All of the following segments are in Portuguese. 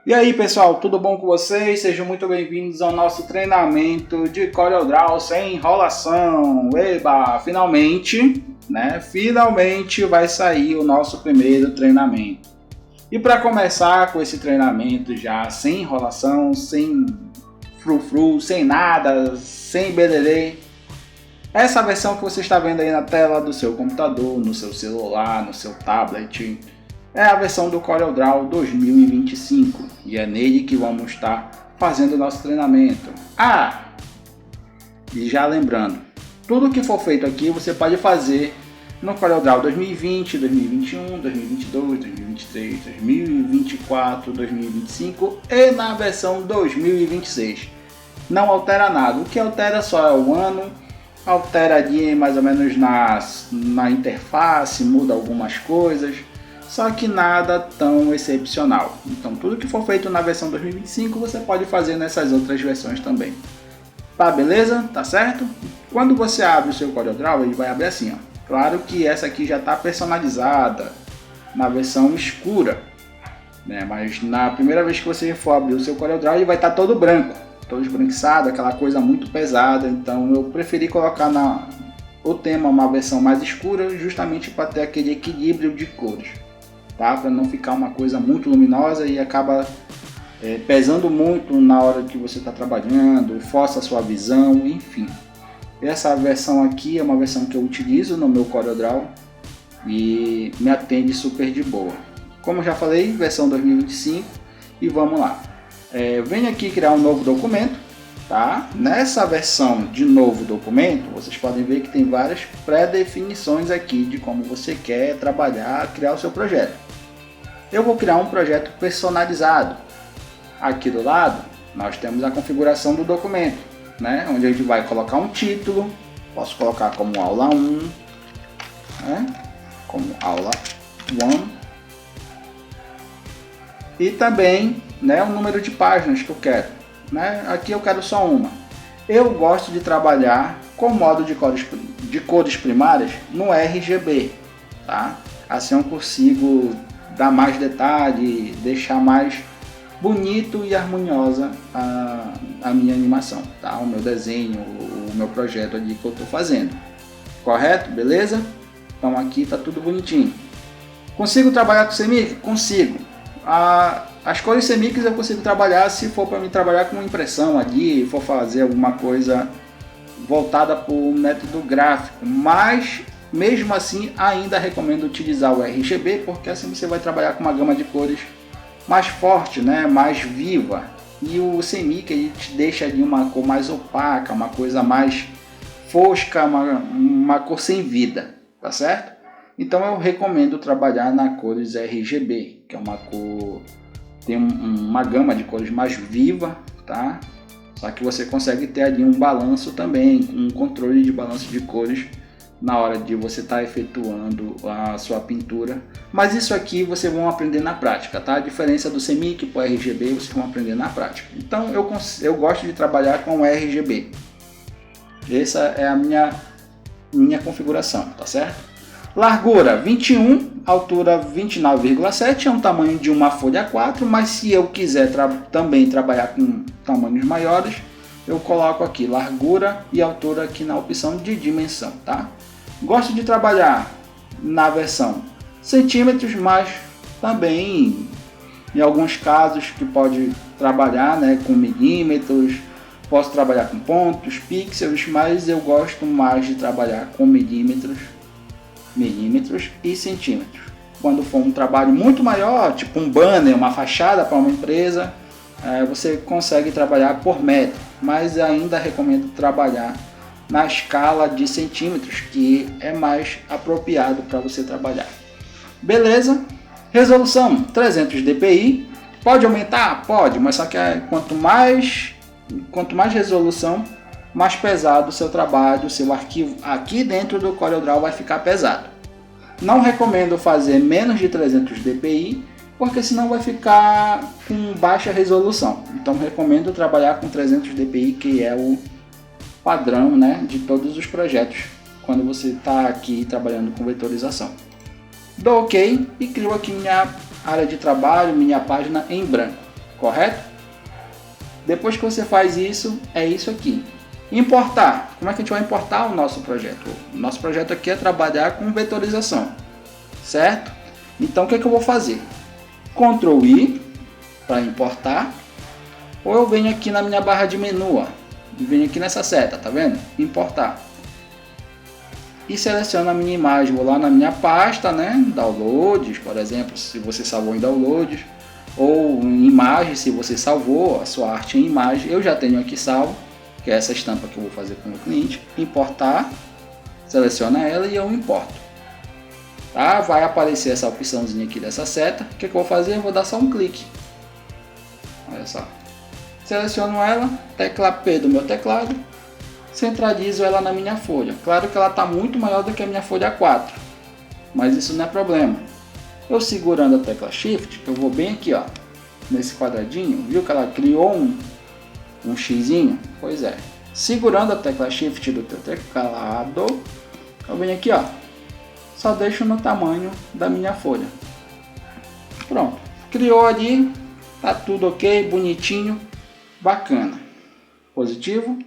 E aí pessoal, tudo bom com vocês? Sejam muito bem-vindos ao nosso treinamento de CorelDRAW sem enrolação. Eba, finalmente, Finalmente vai sair o nosso primeiro treinamento. E para começar com esse treinamento já sem enrolação, sem frufru, sem nada, sem bererê, essa versão que você está vendo aí na tela do seu computador, no seu celular, no seu tablet, é a versão do CorelDRAW 2025 e é nele que vamos estar fazendo o nosso treinamento. E já lembrando, tudo que for feito aqui você pode fazer no CorelDRAW 2020, 2021, 2022, 2023, 2024, 2025 e na versão 2026. Não altera nada, o que altera só é o ano, altera ali mais ou menos na interface, muda algumas coisas. Só que nada tão excepcional. Então tudo que for feito na versão 2025 você pode fazer nessas outras versões também. Tá, beleza? Tá certo? Quando você abre o seu CorelDRAW, ele vai abrir assim, ó. Claro que essa aqui já está personalizada na versão escura, né? Mas na primeira vez que você for abrir o seu CorelDRAW, ele vai estar todo branco, todo esbranquiçado, aquela coisa muito pesada. Então eu preferi colocar o tema uma versão mais escura, justamente para ter aquele equilíbrio de cores. Tá? Para não ficar uma coisa muito luminosa e acaba pesando muito na hora que você está trabalhando, força a sua visão, enfim. Essa versão aqui é uma versão que eu utilizo no meu CorelDRAW e me atende super de boa. Como já falei, versão 2025 e vamos lá. Venho aqui criar um novo documento. Tá? Nessa versão de novo documento, vocês podem ver que tem várias pré-definições aqui de como você quer trabalhar, criar o seu projeto. Eu vou criar um projeto personalizado. Aqui do lado, nós temos a configuração do documento, né? Onde a gente vai colocar um título, posso colocar como aula 1, como aula 1, e também o número de páginas que eu quero. Aqui eu quero só uma. Eu gosto de trabalhar com modo de cores primárias no RGB, tá? Assim eu consigo dar mais detalhe, deixar mais bonito e harmoniosa a minha animação, tá? O meu desenho, o meu projeto ali que eu estou fazendo. Correto? Beleza? Então aqui tá tudo bonitinho. Consigo trabalhar com CMYK? Consigo. As cores CMYK eu consigo trabalhar se for para mim trabalhar com impressão ali, for fazer alguma coisa voltada para o método gráfico, mas mesmo assim ainda recomendo utilizar o RGB, porque assim você vai trabalhar com uma gama de cores mais forte, mais viva, e o CMYK ele te deixa ali uma cor mais opaca, uma coisa mais fosca, uma cor sem vida, tá certo? Então eu recomendo trabalhar na cores RGB, que é uma cor, tem uma gama de cores mais viva, tá? Só que você consegue ter ali um balanço também, um controle de balanço de cores na hora de você estar efetuando a sua pintura. Mas isso aqui vocês vão aprender na prática, tá? A diferença do CMYK para o RGB vocês vão aprender na prática. Então eu gosto de trabalhar com o RGB. Essa é a minha configuração, tá certo? Largura 21, altura 29,7, é um tamanho de uma folha A4, mas se eu quiser também trabalhar com tamanhos maiores, eu coloco aqui largura e altura aqui na opção de dimensão, tá? Gosto de trabalhar na versão centímetros, mas também em alguns casos que pode trabalhar com milímetros, posso trabalhar com pontos, pixels, mas eu gosto mais de trabalhar com milímetros e centímetros. Quando for um trabalho muito maior, tipo um banner, uma fachada para uma empresa, você consegue trabalhar por metro, mas ainda recomendo trabalhar na escala de centímetros, que é mais apropriado para você trabalhar. Beleza? Resolução 300 dpi, pode aumentar? Pode, mas só que quanto mais resolução, mais pesado o seu trabalho, o seu arquivo aqui dentro do CorelDRAW vai ficar pesado. Não recomendo fazer menos de 300 dpi, porque senão vai ficar com baixa resolução. Então recomendo trabalhar com 300 dpi, que é o padrão de todos os projetos, quando você está aqui trabalhando com vetorização. Dou OK e crio aqui minha área de trabalho, minha página em branco. correto? Depois que você faz isso, é isso aqui. Importar. Como é que a gente vai importar o nosso projeto? O nosso projeto aqui é trabalhar com vetorização, certo? Então o que eu vou fazer? Ctrl I para importar, ou eu venho aqui na minha barra de menu, ó, e venho aqui nessa seta, tá vendo? Importar. E seleciono a minha imagem, vou lá na minha pasta, né? Downloads, por exemplo, se você salvou em downloads, ou em imagem, se você salvou a sua arte em imagem, eu já tenho aqui salvo, que é essa estampa que eu vou fazer com o cliente. Importar, seleciona ela e eu importo. Tá? Vai aparecer essa opçãozinha aqui dessa seta. O que eu vou fazer? Eu vou dar só um clique. Olha só. Seleciono ela, tecla P do meu teclado, centralizo ela na minha folha. Claro que ela está muito maior do que a minha folha 4, mas isso não é problema. Eu segurando a tecla Shift, eu vou bem aqui, ó, nesse quadradinho, viu que ela criou um xizinho? Pois é. Segurando a tecla Shift do teu teclado, eu venho aqui, ó, só deixo no tamanho da minha folha. Pronto. Criou ali, tá tudo ok, bonitinho, bacana. Positivo.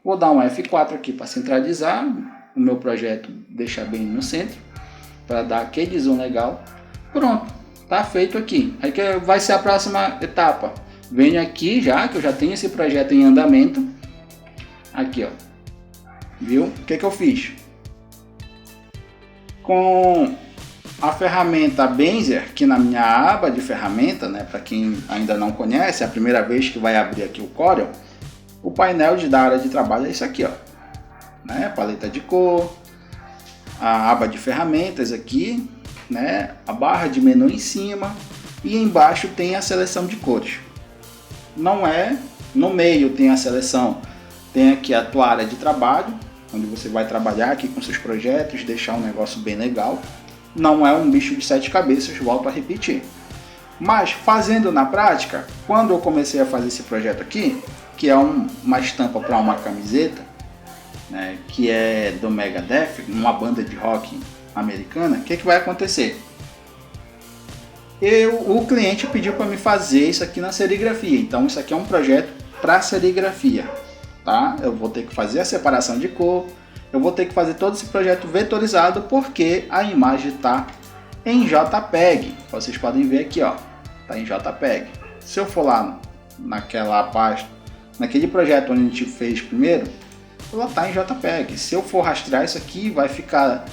Vou dar um F4 aqui para centralizar o meu projeto, deixar bem no centro, para dar aquele zoom legal. Pronto, tá feito aqui. Aí que vai ser a próxima etapa. Venho aqui já, que eu já tenho esse projeto em andamento. Aqui, ó. Viu? O que eu fiz? Com a ferramenta Bezier, aqui na minha aba de ferramenta, né? Para quem ainda não conhece, é a primeira vez que vai abrir aqui o Corel. O painel da área de trabalho é isso aqui, ó, né? Paleta de cor, a aba de ferramentas aqui, né? A barra de menu em cima e embaixo tem a seleção de cores. Não é no meio tem a seleção, tem aqui a tua área de trabalho, onde você vai trabalhar aqui com seus projetos, deixar um negócio bem legal. Não é um bicho de 7 cabeças, volto a repetir. Mas fazendo na prática, quando eu comecei a fazer esse projeto aqui, que é uma estampa para uma camiseta, né, que é do Megadeth, uma banda de rock americana, o que vai acontecer? O cliente pediu para me fazer isso aqui na serigrafia, então isso aqui é um projeto para serigrafia, tá? Eu vou ter que fazer a separação de cor, eu vou ter que fazer todo esse projeto vetorizado porque a imagem está em JPEG, vocês podem ver aqui, ó, tá em JPEG. Se eu for lá naquela pasta, naquele projeto onde a gente fez primeiro, ela está em JPEG. Se eu for rastrear isso aqui, vai ficar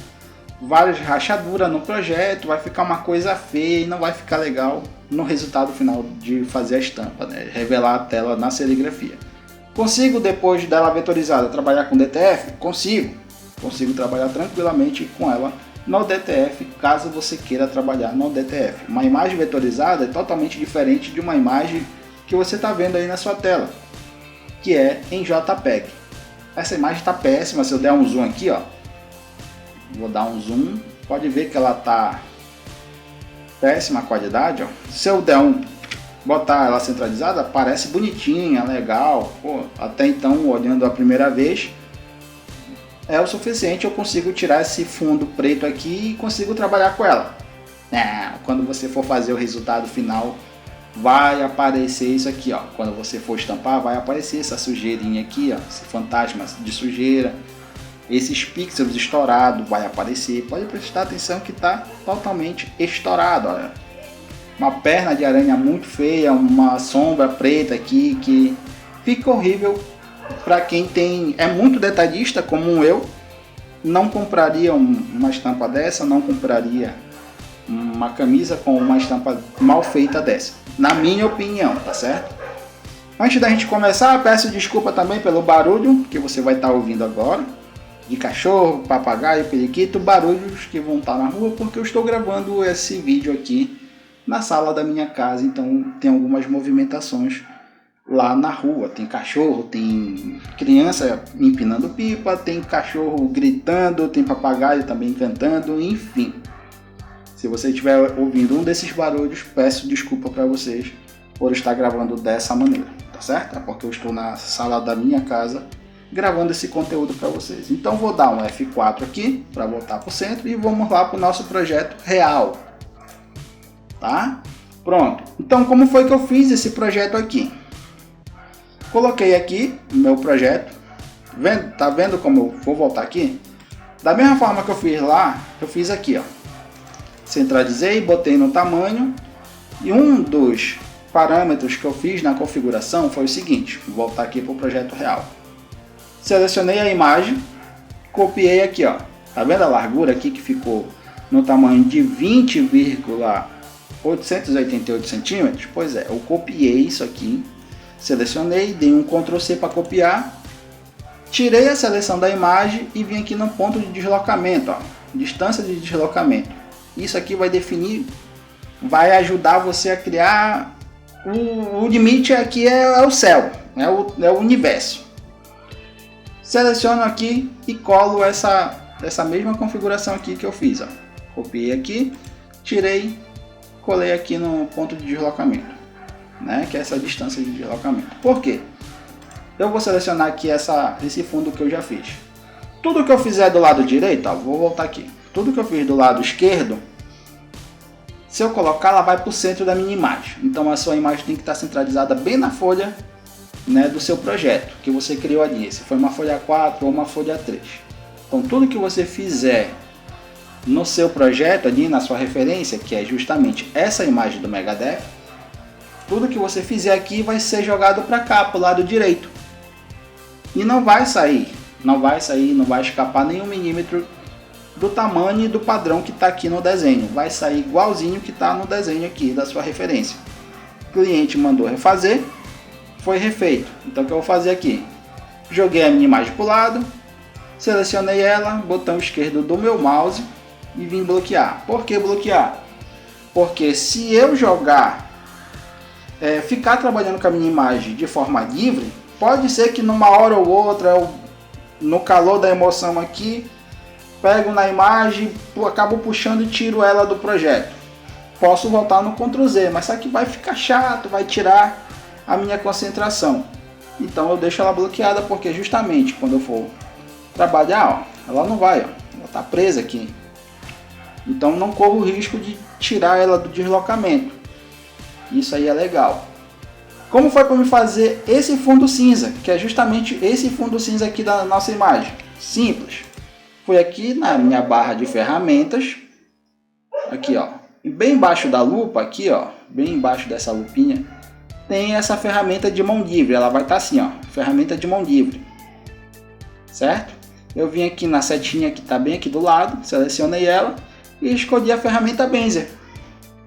várias rachaduras no projeto, vai ficar uma coisa feia e não vai ficar legal no resultado final de fazer a estampa, né? Revelar a tela na serigrafia. Consigo, depois dela vetorizada, trabalhar com DTF? Consigo trabalhar tranquilamente com ela no DTF, caso você queira trabalhar no DTF. Uma imagem vetorizada é totalmente diferente de uma imagem que você está vendo aí na sua tela, que é em JPEG. Essa imagem está péssima. Se eu der um zoom aqui, ó, vou dar um zoom, pode ver que ela está péssima qualidade, ó. Se eu der botar ela centralizada, parece bonitinha, legal. Pô, até então, olhando a primeira vez, é o suficiente. Eu consigo tirar esse fundo preto aqui e consigo trabalhar com ela. Quando você for fazer o resultado final, vai aparecer isso aqui, ó. Quando você for estampar, vai aparecer essa sujeirinha aqui, ó, esse fantasma de sujeira, esses pixels estourados vai aparecer. Pode prestar atenção que tá totalmente estourado, olha. Uma perna de aranha muito feia, uma sombra preta aqui que fica horrível. Para quem é muito detalhista como eu, não compraria uma estampa dessa, não compraria uma camisa com uma estampa mal feita dessa, na minha opinião, tá certo? Antes da gente começar, peço desculpa também pelo barulho que você vai estar ouvindo agora, de cachorro, papagaio, periquito, barulhos que vão estar na rua, porque eu estou gravando esse vídeo aqui na sala da minha casa, então tem algumas movimentações lá na rua. Tem cachorro, tem criança empinando pipa, tem cachorro gritando, tem papagaio também cantando, enfim. Se você estiver ouvindo um desses barulhos, peço desculpa para vocês por estar gravando dessa maneira, tá certo? É porque eu estou na sala da minha casa gravando esse conteúdo para vocês. Então vou dar um F4 aqui para voltar para o centro e vamos lá para o nosso projeto real, tá? Pronto. Então, como foi que eu fiz esse projeto aqui? Coloquei aqui o meu projeto. Tá vendo como eu vou voltar aqui? Da mesma forma que eu fiz lá, eu fiz aqui, ó. Centralizei, botei no tamanho. E um dos parâmetros que eu fiz na configuração foi o seguinte. Vou voltar aqui para o projeto real. Selecionei a imagem, copiei aqui, ó. Tá vendo a largura aqui que ficou no tamanho de 20,888 centímetros? Pois é, eu copiei isso aqui, selecionei, dei um Ctrl C para copiar, tirei a seleção da imagem e vim aqui no ponto de deslocamento, ó, distância de deslocamento. Isso aqui vai definir, vai ajudar você a criar o limite aqui é o céu, é o universo. Seleciono aqui e colo essa mesma configuração aqui que eu fiz, ó. Copiei aqui, tirei, colei aqui no ponto de deslocamento, né? Que é essa distância de deslocamento. Por quê? Eu vou selecionar aqui esse fundo que eu já fiz. Tudo que eu fizer do lado direito, ó, vou voltar aqui. Tudo que eu fiz do lado esquerdo, se eu colocar, ela vai para o centro da minha imagem. Então a sua imagem tem que estar centralizada bem na folha, né, do seu projeto que você criou ali. Se foi uma folha 4 ou uma folha 3. Então tudo que você fizer no seu projeto ali, na sua referência, que é justamente essa imagem do Megadeth, tudo que você fizer aqui vai ser jogado para cá, para o lado direito. E não vai sair, não vai escapar nenhum milímetro do tamanho e do padrão que está aqui no desenho. Vai sair igualzinho que está no desenho aqui da sua referência. O cliente mandou refazer, foi refeito. Então o que eu vou fazer aqui? Joguei a minha imagem para o lado, selecionei ela, botão esquerdo do meu mouse e vim bloquear. Por que bloquear? Porque se eu jogar, ficar trabalhando com a minha imagem de forma livre, pode ser que numa hora ou outra, no calor da emoção aqui, pego na imagem, acabo puxando e tiro ela do projeto. Posso voltar no Ctrl Z, mas isso aqui vai ficar chato, vai tirar a minha concentração. Então eu deixo ela bloqueada, porque justamente quando eu for trabalhar, ó, ela não vai, ó, ela está presa aqui. Então não corro o risco de tirar ela do deslocamento. Isso aí é legal. Como foi para me fazer esse fundo cinza, que é justamente esse fundo cinza aqui da nossa imagem? Simples. Foi aqui na minha barra de ferramentas, aqui ó, bem embaixo da lupa, aqui ó, bem embaixo dessa lupinha, tem essa ferramenta de mão livre. Ela vai estar assim, ó, ferramenta de mão livre, certo? Eu vim aqui na setinha que está bem aqui do lado, selecionei ela e escolhi a ferramenta Bezier.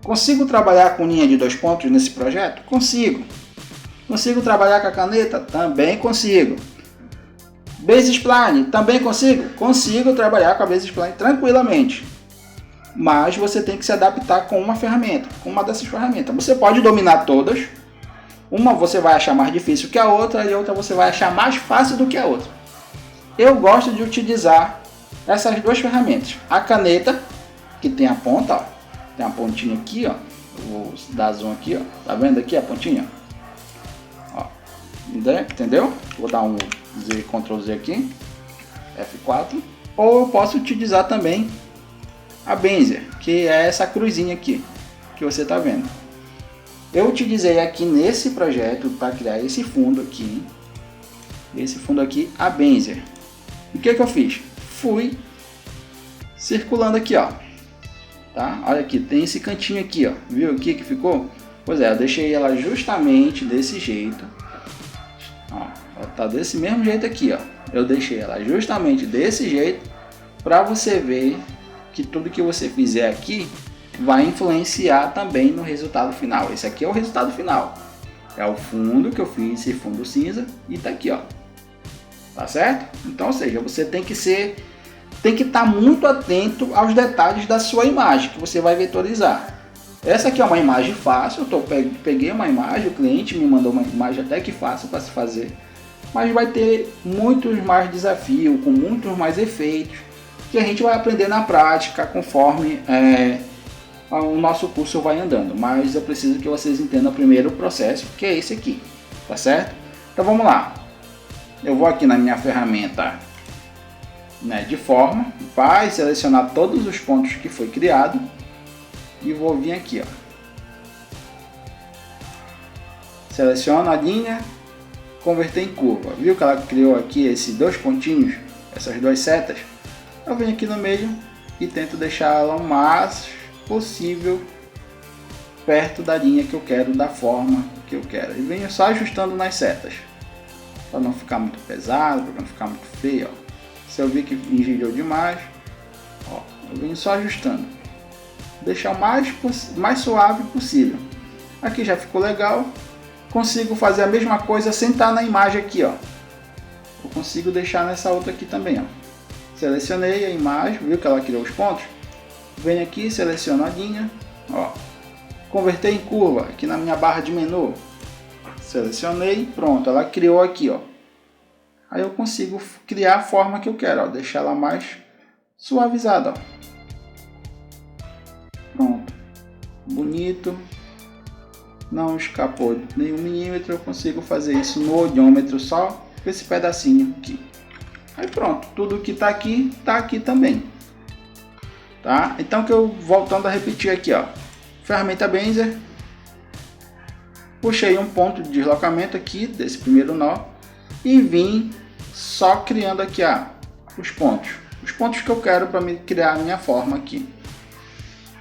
Consigo trabalhar com linha de 2 pontos nesse projeto? Consigo. Consigo trabalhar com a caneta? Também consigo. Base Spline? Também consigo? Consigo trabalhar com a Base Spline tranquilamente. Mas você tem que se adaptar com uma ferramenta, com uma dessas ferramentas. Você pode dominar todas. Uma você vai achar mais difícil que a outra e a outra você vai achar mais fácil do que a outra. Eu gosto de utilizar essas duas ferramentas. A caneta, que tem a ponta, ó. Tem a pontinha aqui, ó. Vou dar zoom aqui, ó. Tá vendo aqui a pontinha? Ó. Entendeu? Vou dar um Z, Ctrl Z aqui. F4. Ou eu posso utilizar também a Bezier, que é essa cruzinha aqui, que você tá vendo. Eu utilizei aqui nesse projeto para criar esse fundo aqui. A Bezier. O que eu fiz? Fui circulando aqui, ó. Tá? Olha aqui, tem esse cantinho aqui, ó. Viu aqui que ficou? Pois é, eu deixei ela justamente desse jeito. Ó, ela tá desse mesmo jeito aqui, ó. Eu deixei ela justamente desse jeito para você ver que tudo que você fizer aqui vai influenciar também no resultado final. Esse aqui é o resultado final. É o fundo que eu fiz, esse fundo cinza, e tá aqui, ó. Tá certo? Então, ou seja, você tem que estar muito atento aos detalhes da sua imagem que você vai vetorizar. Essa aqui é uma imagem fácil, eu peguei uma imagem, o cliente me mandou uma imagem até que fácil para se fazer, mas vai ter muitos mais desafios, com muitos mais efeitos, que a gente vai aprender na prática conforme o nosso curso vai andando. Mas eu preciso que vocês entendam primeiro o processo, que é esse aqui, tá certo? Então vamos lá. Eu vou aqui na minha ferramenta, né, de forma, vai selecionar todos os pontos que foi criado e vou vir aqui, ó. Seleciono a linha, converter em curva. Viu que ela criou aqui esses dois pontinhos, essas duas setas? Eu venho aqui no meio e tento deixar ela o mais possível perto da linha que eu quero, da forma que eu quero. E venho só ajustando nas setas, para não ficar muito pesado, para não ficar muito feio. Ó. Se eu vi que engelhou demais, ó, eu venho só ajustando. Deixar o mais suave possível. Aqui já ficou legal. Consigo fazer a mesma coisa sem estar na imagem aqui, ó. Eu consigo deixar nessa outra aqui também, ó. Selecionei a imagem, viu que ela criou os pontos? Venho aqui, seleciono a linha, ó. Converter em curva, aqui na minha barra de menu. Selecionei, pronto, ela criou aqui, ó. Aí eu consigo criar a forma que eu quero, ó. Deixar ela mais suavizada, ó. Pronto. Bonito. Não escapou nenhum milímetro, eu consigo fazer isso no olhômetro só com esse pedacinho aqui. Aí pronto, tudo que está aqui também. Tá? Então que eu voltando a repetir aqui, ó. Ferramenta Bezier. Puxei um ponto de deslocamento aqui desse primeiro nó e vim só criando aqui, ó, os pontos que eu quero para me criar a minha forma aqui.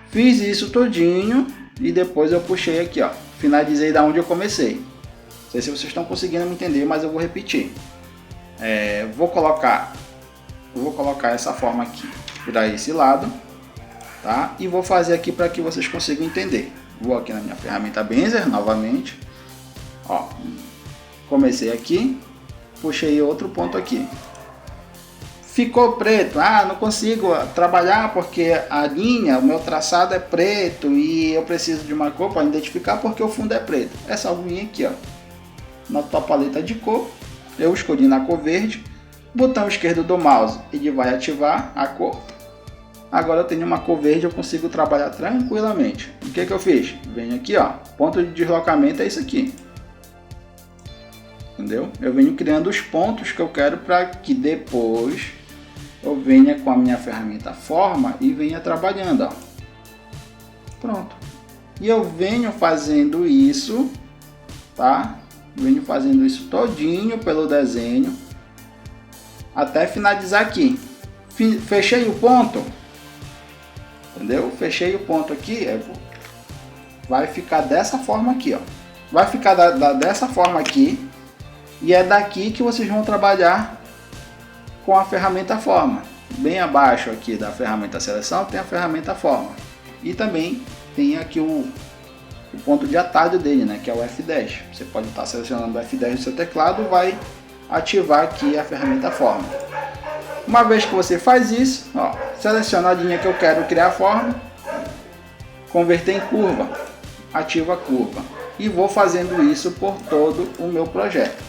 Fiz isso todinho e depois eu puxei aqui, ó. Finalizei da onde eu comecei. Não sei se vocês estão conseguindo me entender, mas eu vou repetir. Vou colocar essa forma aqui para esse lado, tá? E vou fazer aqui para que vocês consigam entender. Vou aqui na minha ferramenta Bezier novamente. Ó, comecei aqui, puxei outro ponto aqui. Ficou preto, não consigo trabalhar porque a linha, o meu traçado é preto e eu preciso de uma cor para identificar porque o fundo é preto. É só vir aqui, ó, na tua paleta de cor, eu escolhi na cor verde, botão esquerdo do mouse, ele vai ativar a cor. Agora eu tenho uma cor verde, eu consigo trabalhar tranquilamente. O que eu fiz? Venho aqui, ó, ponto de deslocamento é isso aqui. Entendeu? Eu venho criando os pontos que eu quero para que depois eu venha com a minha ferramenta forma e venha trabalhando, ó. Pronto. E eu venho fazendo isso, tá? Venho fazendo isso todinho pelo desenho até finalizar aqui. Fechei o ponto, entendeu? Fechei o ponto aqui, vai ficar dessa forma aqui, ó. Vai ficar dessa forma aqui e é daqui que vocês vão trabalhar com a ferramenta forma. Bem abaixo aqui da ferramenta seleção tem a ferramenta forma e também tem aqui o ponto de atalho dele, né, que é o F10. Você pode estar selecionando o F10 no seu teclado, vai ativar aqui a ferramenta forma. Uma vez que você faz isso, ó, seleciona a linha que eu quero criar a forma, converter em curva, ativa a curva e vou fazendo isso por todo o meu projeto,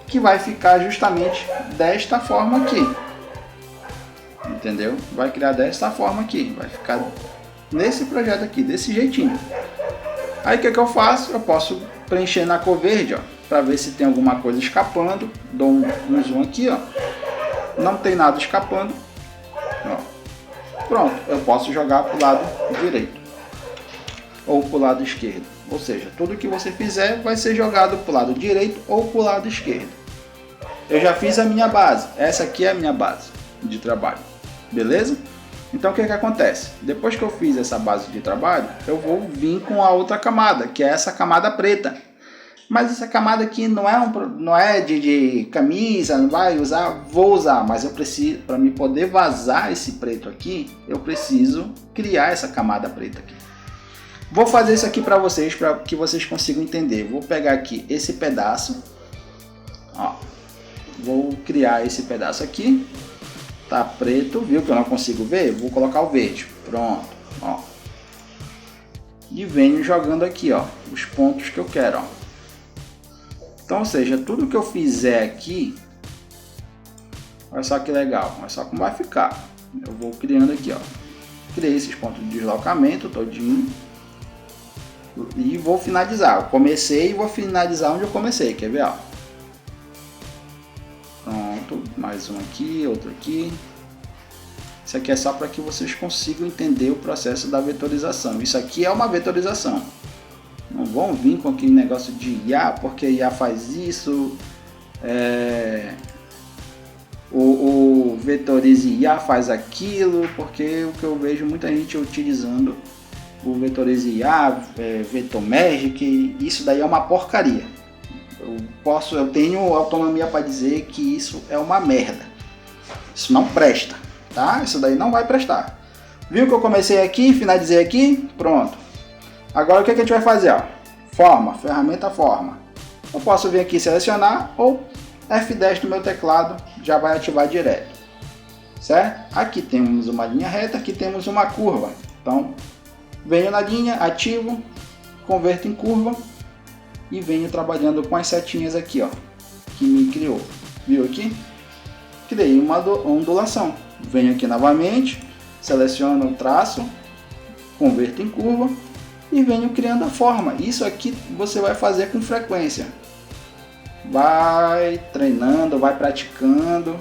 que vai ficar justamente desta forma aqui, entendeu? Vai criar desta forma aqui, vai ficar nesse projeto aqui, desse jeitinho. Aí o que eu faço? Eu posso preencher na cor verde, ó, para ver se tem alguma coisa escapando. Dou um zoom aqui, ó. Não tem nada escapando. Ó. Pronto, eu posso jogar para o lado direito ou para o lado esquerdo. Ou seja, tudo que você fizer vai ser jogado para o lado direito ou para o lado esquerdo. Eu já fiz a minha base. Essa aqui é a minha base de trabalho. Beleza? Então o que acontece? Depois que eu fiz essa base de trabalho, eu vou vir com a outra camada, que é essa camada preta. Mas essa camada aqui não é de camisa, não vai usar, vou usar, mas eu preciso, para me poder vazar esse preto aqui, eu preciso criar essa camada preta aqui. Vou fazer isso aqui para que vocês consigam entender. Vou pegar aqui esse pedaço, ó, vou criar esse pedaço aqui. Tá preto, viu que eu não consigo ver? Vou colocar o verde. Pronto, ó. E venho jogando aqui, ó, os pontos que eu quero, ó. Então, ou seja, tudo que eu fizer aqui, olha só que legal, olha só como vai ficar. Eu vou criando aqui, ó. Criei esses pontos de deslocamento todinho e vou finalizar. Eu comecei e vou finalizar onde eu comecei, quer ver, ó? Pronto, mais um aqui, outro aqui. Isso aqui é só para que vocês consigam entender o processo da vetorização. Isso aqui é uma vetorização. Não vão vir com aquele negócio de IA, porque IA faz isso, o Vetorize IA faz aquilo, porque o que eu vejo muita gente utilizando o Vetorize IA, Vetomagic, isso daí é uma porcaria. Eu tenho autonomia para dizer que isso é uma merda. Isso não presta, tá? Isso daí não vai prestar. Viu que eu comecei aqui, finalizei aqui? Pronto. Agora o que a gente vai fazer? Ó? Forma, ferramenta forma. Eu posso vir aqui selecionar ou F10 no meu teclado já vai ativar direto. Certo? Aqui temos uma linha reta, aqui temos uma curva. Então, venho na linha, ativo, converto em curva e venho trabalhando com as setinhas aqui, ó, que me criou. Viu aqui? Criei uma ondulação. Venho aqui novamente, seleciono o traço, converto em curva e venho criando a forma. Isso aqui você vai fazer com frequência. Vai treinando, vai praticando.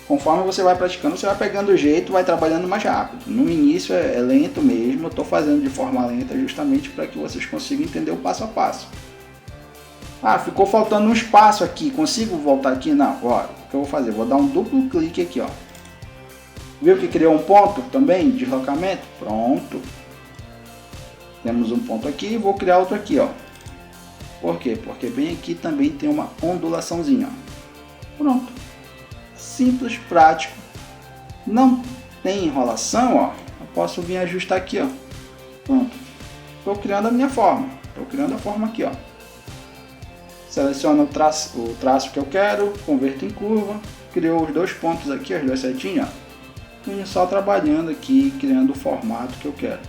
Conforme você vai praticando, você vai pegando o jeito, vai trabalhando mais rápido. No início é lento mesmo, eu estou fazendo de forma lenta justamente para que vocês consigam entender o passo a passo. Ah, ficou faltando um espaço aqui, consigo voltar aqui? Não, agora o que eu vou fazer? Vou dar um duplo clique aqui, ó. Viu que criou um ponto também de deslocamento? Pronto. Temos um ponto aqui, vou criar outro aqui, ó. Por quê? Porque bem aqui também tem uma ondulaçãozinha, ó. Pronto. Simples, prático. Não tem enrolação, ó. Eu posso vir ajustar aqui, ó. Pronto. Estou criando a minha forma. Estou criando a forma aqui, ó. Seleciono o traço que eu quero, converto em curva. Criou os dois pontos aqui, as duas setinhas, ó. Venho só trabalhando aqui, criando o formato que eu quero.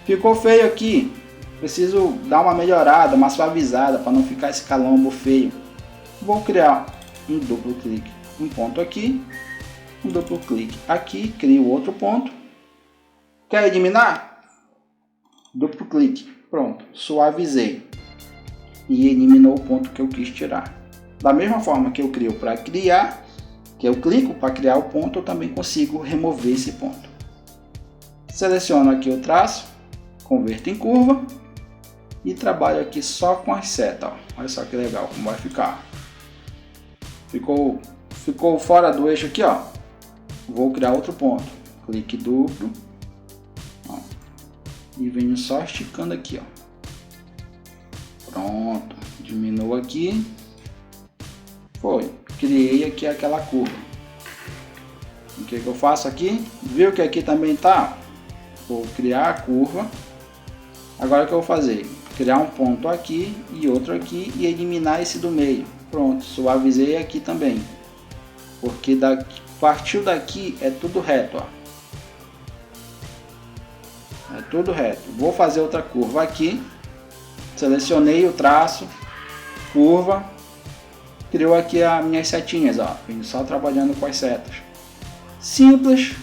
Ficou feio aqui, preciso dar uma melhorada, uma suavizada para não ficar esse calombo feio. Vou criar um duplo clique, um ponto aqui, um duplo clique aqui, crio outro ponto. Quer eliminar? Duplo clique, pronto, suavizei e eliminou o ponto que eu quis tirar. Da mesma forma que eu crio para criar, que eu clico para criar o ponto, eu também consigo remover esse ponto. Seleciono aqui o traço, converto em curva e trabalho aqui só com as setas. Ó. Olha só que legal como vai ficar. Ficou fora do eixo aqui, ó. Vou criar outro ponto. Clique duplo, ó, e venho só esticando aqui, ó. Pronto, diminuo aqui. Foi. Criei aqui aquela curva. O que eu faço aqui? Viu que aqui também tá? Vou criar a curva. Agora o que eu vou fazer? Criar um ponto aqui e outro aqui e eliminar esse do meio. Pronto, suavizei aqui também. Porque partiu daqui é tudo reto, ó. É tudo reto. Vou fazer outra curva aqui. Selecionei o traço, curva. Criou aqui as minhas setinhas, ó. Vim só trabalhando com as setas. Simples.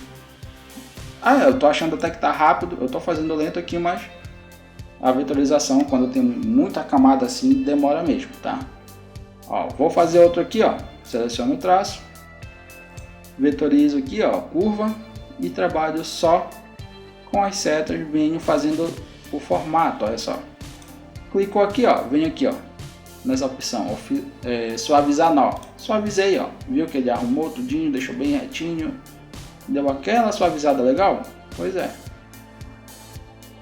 Ah, eu tô achando até que tá rápido. Eu tô fazendo lento aqui, mas a vetorização, quando tem muita camada assim, demora mesmo, tá? Ó, vou fazer outro aqui, ó. Seleciono o traço. Vetorizo aqui, ó, curva. E trabalho só com as setas. Venho fazendo o formato, olha só. Clicou aqui, ó. Venho aqui, ó. Nessa opção, suavizar nó. Suavizei, ó. Viu que ele arrumou tudinho, deixou bem retinho. Deu aquela suavizada legal? Pois é.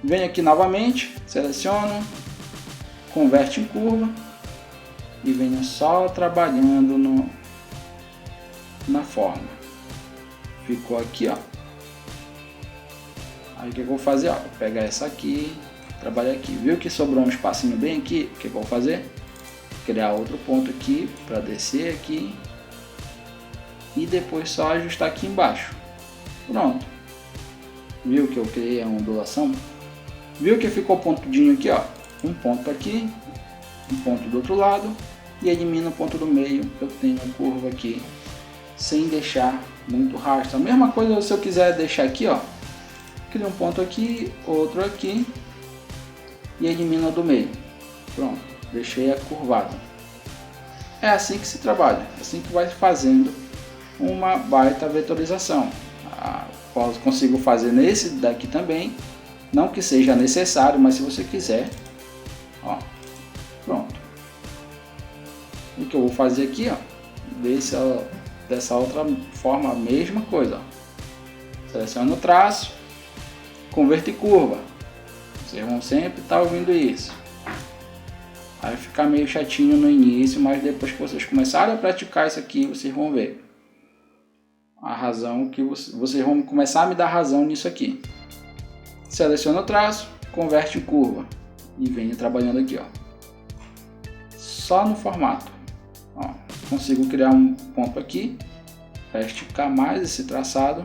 Venho aqui novamente, seleciono, converte em curva e venho só trabalhando na forma. Ficou aqui, ó. Aí o que eu vou fazer? Ó, vou pegar essa aqui, trabalhar aqui. Viu que sobrou um espacinho bem aqui? O que eu vou fazer? Criar outro ponto aqui para descer aqui e depois só ajustar aqui embaixo. Pronto. Viu que eu criei a ondulação? Viu que ficou pontudinho aqui, ó? Um ponto aqui, um ponto do outro lado e elimino o ponto do meio. Eu tenho a curva aqui sem deixar muito rastro. A mesma coisa se eu quiser deixar aqui, ó. Crio um ponto aqui, outro aqui e elimino o do meio. Pronto. Deixei a curvada. É assim que se trabalha, é assim que vai fazendo uma baita vetorização. Consigo fazer nesse daqui também, não que seja necessário, mas se você quiser, Ó, pronto. O que eu vou fazer aqui, ó, dessa outra forma, a mesma coisa, ó. Seleciono o traço, converto em curva. Vocês vão sempre estar ouvindo isso. Vai ficar meio chatinho no início, mas depois que vocês começarem a praticar isso aqui, vocês vão ver a razão que vocês vão começar a me dar razão nisso aqui. Seleciono o traço, converte em curva e venho trabalhando aqui, ó. Só no formato. Ó, consigo criar um ponto aqui para esticar mais esse traçado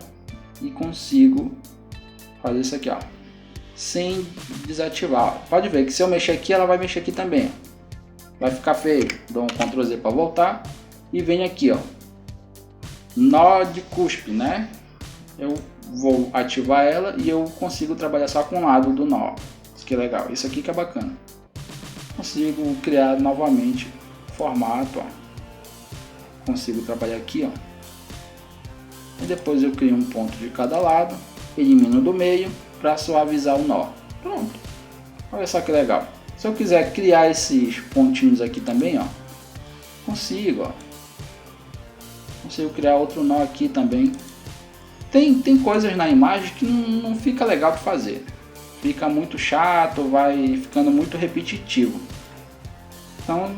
e consigo fazer isso aqui, ó, sem desativar. Ó. Pode ver que se eu mexer aqui, ela vai mexer aqui também. Ó. Vai ficar feio. Dou um Ctrl Z para voltar e venho aqui, ó, nó de cuspe, né? Eu vou ativar ela e eu consigo trabalhar só com o lado do nó. Isso que é legal. Isso aqui que é bacana. Consigo criar novamente formato, ó. Consigo trabalhar aqui, ó. E depois eu crio um ponto de cada lado, elimino do meio para suavizar o nó. Pronto. Olha só que legal. Se eu quiser criar esses pontinhos aqui também, ó, consigo, ó. Consigo criar outro nó aqui também. Tem coisas na imagem que não fica legal de fazer. Fica muito chato, vai ficando muito repetitivo. Então,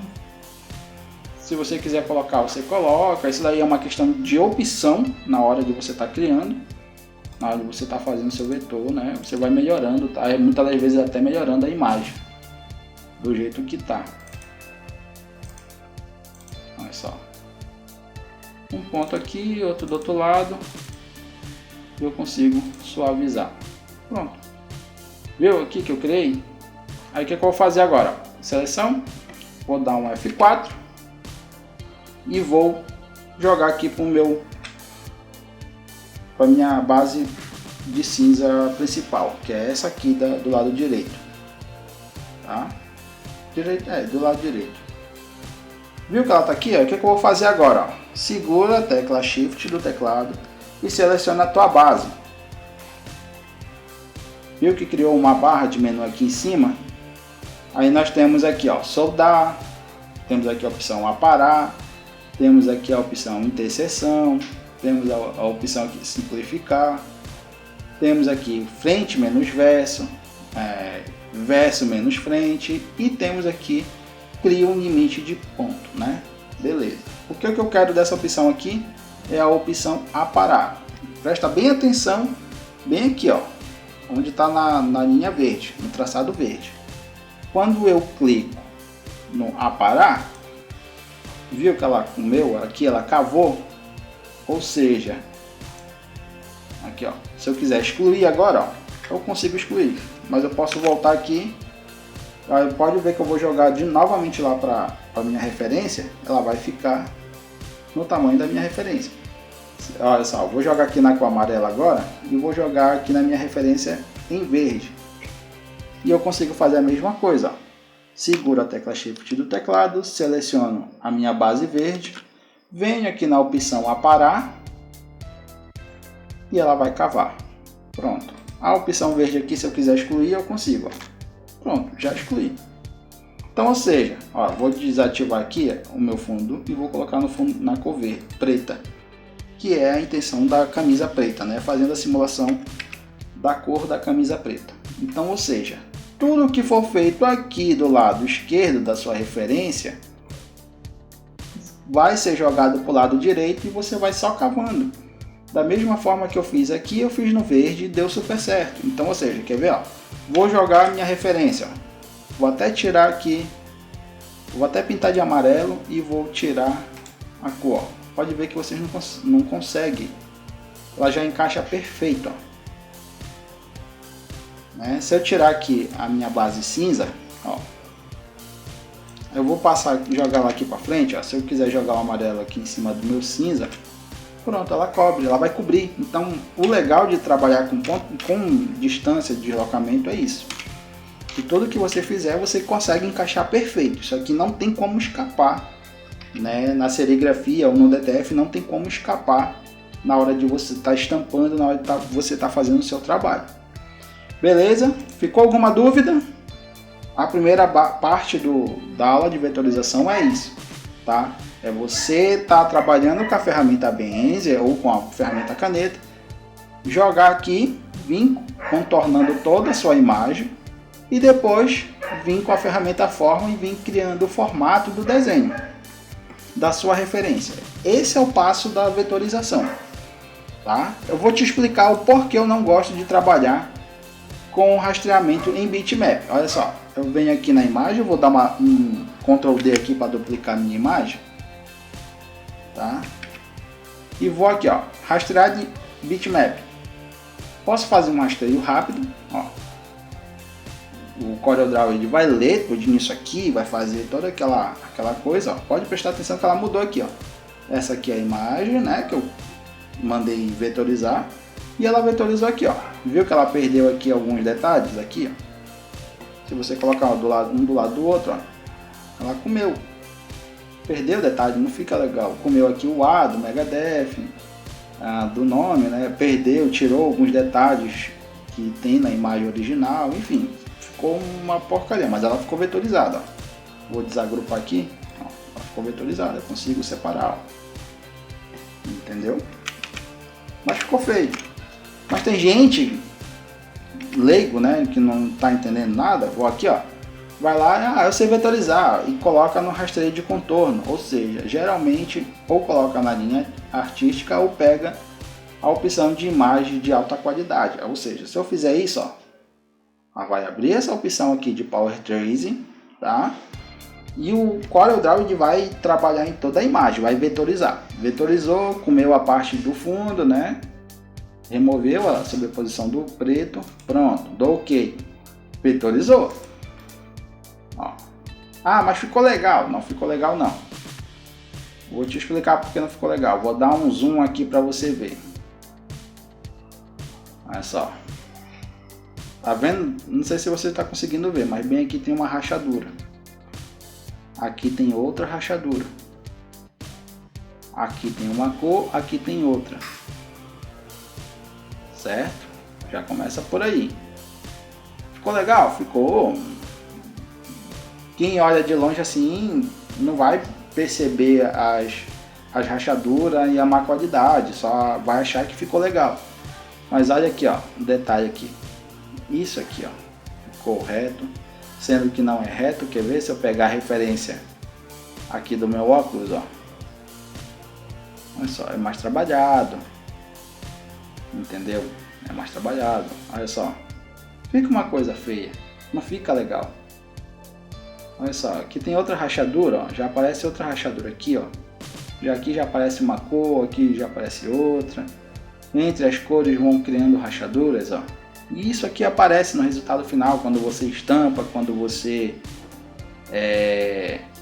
se você quiser colocar, você coloca. Isso daí é uma questão de opção na hora de você estar criando. Na hora de você estar fazendo seu vetor, né? Você vai melhorando, tá? Muitas das vezes até melhorando a imagem do jeito que tá. Olha só. Um ponto aqui, outro do outro lado. E eu consigo suavizar. Pronto. Viu aqui que eu criei? Aí o que eu vou fazer agora? Seleção. Vou dar um F4. E vou jogar aqui para minha base de cinza principal, que é essa aqui do lado direito, tá? Do lado direito. Viu que ela tá aqui? Ó? O que eu vou fazer agora? Ó? Segura a tecla Shift do teclado e seleciona a tua base. Viu que criou uma barra de menu aqui em cima? Aí nós temos aqui, ó, soldar, temos aqui a opção aparar, temos aqui a opção interseção, temos a opção aqui simplificar, temos aqui frente menos verso, verso menos frente e temos aqui cria um limite de ponto, né? Beleza. O que eu quero dessa opção aqui é a opção aparar. Presta bem atenção, bem aqui, ó, onde está na linha verde, no traçado verde. Quando eu clico no aparar, viu que ela aqui ela cavou, ou seja, aqui, ó, se eu quiser excluir agora, ó, eu consigo excluir, mas eu posso voltar aqui. Aí pode ver que eu vou jogar novamente lá para minha referência, ela vai ficar no tamanho da minha referência. Olha só, eu vou jogar aqui na cor amarela agora e vou jogar aqui na minha referência em verde. E eu consigo fazer a mesma coisa, ó. Seguro a tecla Shift do teclado, seleciono a minha base verde, venho aqui na opção aparar e ela vai cavar. Pronto. A opção verde aqui, se eu quiser excluir, eu consigo, ó. Pronto, já excluí. Então, ou seja, ó, vou desativar aqui o meu fundo e vou colocar no fundo na cor verde, preta, que é a intenção da camisa preta, né? Fazendo a simulação da cor da camisa preta. Então, ou seja, tudo que for feito aqui do lado esquerdo da sua referência vai ser jogado para o lado direito e você vai só cavando. Da mesma forma que eu fiz aqui, eu fiz no verde e deu super certo. Então, ou seja, quer ver? Ó, vou jogar a minha referência. Ó. Vou até tirar aqui, vou até pintar de amarelo e vou tirar a cor. Ó. Pode ver que vocês não conseguem. Ela já encaixa perfeito. Ó. Né? Se eu tirar aqui a minha base cinza, ó, eu vou jogar ela aqui para frente. Ó. Se eu quiser jogar o amarelo aqui em cima do meu cinza, pronto, ela cobre, ela vai cobrir. Então, o legal de trabalhar com distância de deslocamento é isso. E tudo que você fizer, você consegue encaixar perfeito. Isso aqui não tem como escapar, né? Na serigrafia ou no DTF não tem como escapar na hora de você estar estampando, na hora de você estar fazendo o seu trabalho. Beleza? Ficou alguma dúvida? a primeira parte da aula de vetorização é isso, tá? É você estar trabalhando com a ferramenta Bezier ou com a ferramenta caneta, jogar aqui, vir contornando toda a sua imagem e depois vir com a ferramenta Forma e vir criando o formato do desenho da sua referência. Esse é o passo da vetorização, tá? Eu vou te explicar o porquê eu não gosto de trabalhar com rastreamento em bitmap. Olha só, eu venho aqui na imagem, eu vou dar um Ctrl D aqui para duplicar minha imagem, tá? E vou aqui, ó, rastrear de bitmap. Posso fazer um rastreio rápido, ó. O CorelDRAW ele vai ler tudo isso aqui, vai fazer toda aquela coisa, ó. Pode prestar atenção que ela mudou aqui, ó. Essa aqui é a imagem, né, que eu mandei vetorizar, e ela vetorizou aqui, ó. Viu que ela perdeu aqui alguns detalhes aqui, ó. Se você colocar um do lado do outro, ó, ela comeu. Perdeu o detalhe, não fica legal. Comeu aqui o A do Megadeth, do nome, né? Perdeu, tirou alguns detalhes que tem na imagem original, enfim. Ficou uma porcaria, mas ela ficou vetorizada, ó. Vou desagrupar aqui, ó, ela ficou vetorizada, eu consigo separar, ó. Entendeu? Mas ficou feio. Mas tem gente leigo, né, que não está entendendo nada. Vou aqui, ó, vai lá, eu sei vetorizar e coloca no rastreio de contorno, ou seja, geralmente ou coloca na linha artística ou pega a opção de imagem de alta qualidade. Ou seja, se eu fizer isso, ó, vai abrir essa opção aqui de Power Tracing, tá? E o CorelDRAW vai trabalhar em toda a imagem, vai vetorizar. Vetorizou, comeu a parte do fundo, né? Removeu a sobreposição do preto, pronto, dou OK. Vetorizou. Ó. Ah, mas ficou legal. Não ficou legal não. Vou te explicar porque não ficou legal. Vou dar um zoom aqui para você ver. Olha só. Tá vendo? Não sei se você está conseguindo ver, mas bem aqui tem uma rachadura. Aqui tem outra rachadura. Aqui tem uma cor, aqui tem outra. Certo? Já começa por aí. Ficou legal? Ficou. Quem olha de longe assim não vai perceber as rachaduras e a má qualidade, só vai achar que ficou legal. Mas olha aqui, ó, um detalhe aqui. Isso aqui, ó, ficou reto, sendo que não é reto. Quer ver? Se eu pegar a referência aqui do meu óculos, ó, olha só, é mais trabalhado, entendeu? É mais trabalhado. Olha só, fica uma coisa feia, não fica legal. Olha só, aqui tem outra rachadura, ó, já aparece outra rachadura aqui, ó. Aqui já aparece uma cor, aqui já aparece outra. Entre as cores vão criando rachaduras, ó. E isso aqui aparece no resultado final, quando você estampa, quando você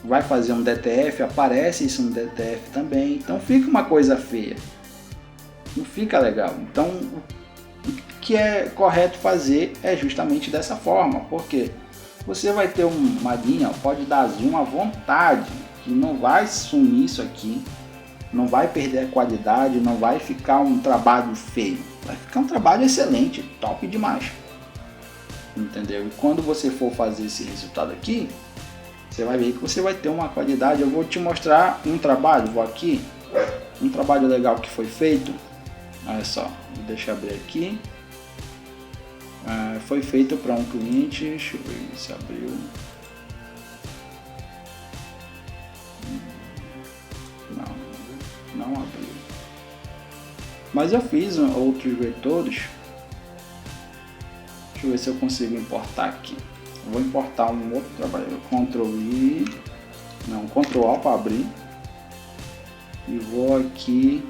vai fazer um DTF, aparece isso no DTF também. Então fica uma coisa feia, não fica legal. Então o que é correto fazer é justamente dessa forma, porque você vai ter uma linha, pode dar zoom à vontade, que não vai sumir isso aqui, não vai perder a qualidade, não vai ficar um trabalho feio, vai ficar um trabalho excelente, top demais, entendeu? E quando você for fazer esse resultado aqui, você vai ver que você vai ter uma qualidade. Eu vou te mostrar um trabalho, vou aqui, um trabalho legal que foi feito. Olha só, deixa eu abrir aqui. Foi feito para um cliente, deixa eu ver se abriu. Não abriu. Mas eu fiz outros vetores. Deixa eu ver se eu consigo importar aqui. Eu vou importar um outro trabalho. Ctrl A para abrir. E vou aqui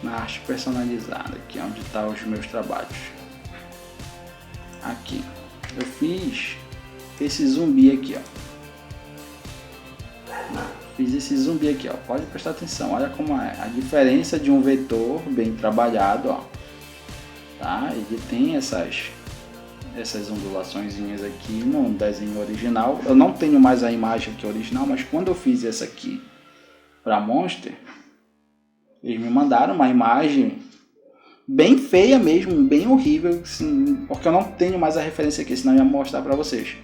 na arte personalizada, aqui é onde estão os meus trabalhos. Aqui eu fiz esse zumbi aqui, ó. Fiz esse zumbi aqui, ó. Pode prestar atenção, olha como é a diferença de um vetor bem trabalhado, ó. Tá? Ele tem essas ondulaçõezinhas aqui no desenho original. Eu não tenho mais a imagem aqui original, mas quando eu fiz essa aqui para Monster, eles me mandaram uma imagem bem feia mesmo, bem horrível, assim, porque eu não tenho mais a referência aqui, senão eu ia mostrar para vocês.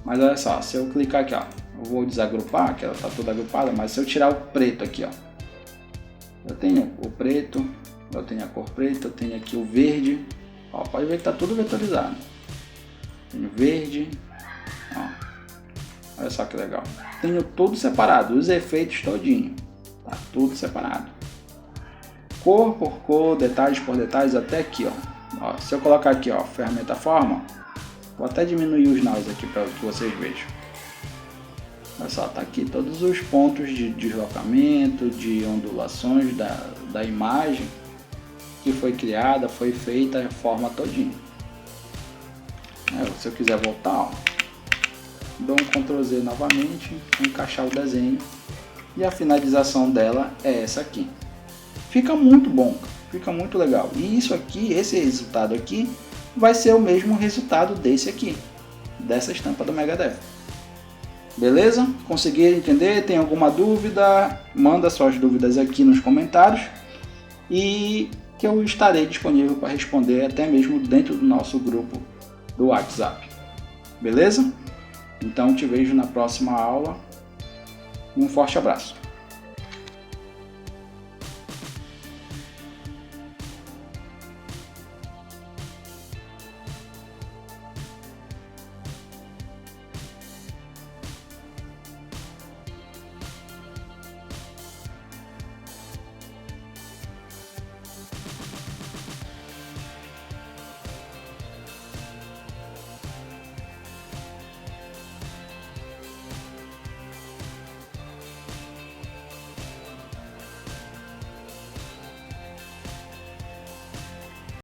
Mas olha só, se eu clicar aqui, ó, eu vou desagrupar, que ela está toda agrupada, mas se eu tirar o preto aqui, ó, eu tenho o preto, eu tenho a cor preta, eu tenho aqui o verde, ó, pode ver que está tudo vetorizado. Tenho verde, ó, olha só que legal. Tenho tudo separado, os efeitos todinho, tá tudo separado. Cor por cor, detalhes por detalhes, até aqui, ó. Se eu colocar aqui, ó, ferramenta forma, vou até diminuir os nós aqui para que vocês vejam. Olha só, tá aqui todos os pontos de deslocamento, de ondulações da imagem que foi criada, foi feita a forma todinha. Se eu quiser voltar, ó, dou um Ctrl Z novamente, encaixar o desenho e a finalização dela é essa aqui. Fica muito bom, fica muito legal. E isso aqui, esse resultado aqui, vai ser o mesmo resultado desse aqui, dessa estampa do Megadeth. Beleza? Conseguiram entender? Tem alguma dúvida? Manda suas dúvidas aqui nos comentários e que eu estarei disponível para responder até mesmo dentro do nosso grupo do WhatsApp. Beleza? Então te vejo na próxima aula. Um forte abraço.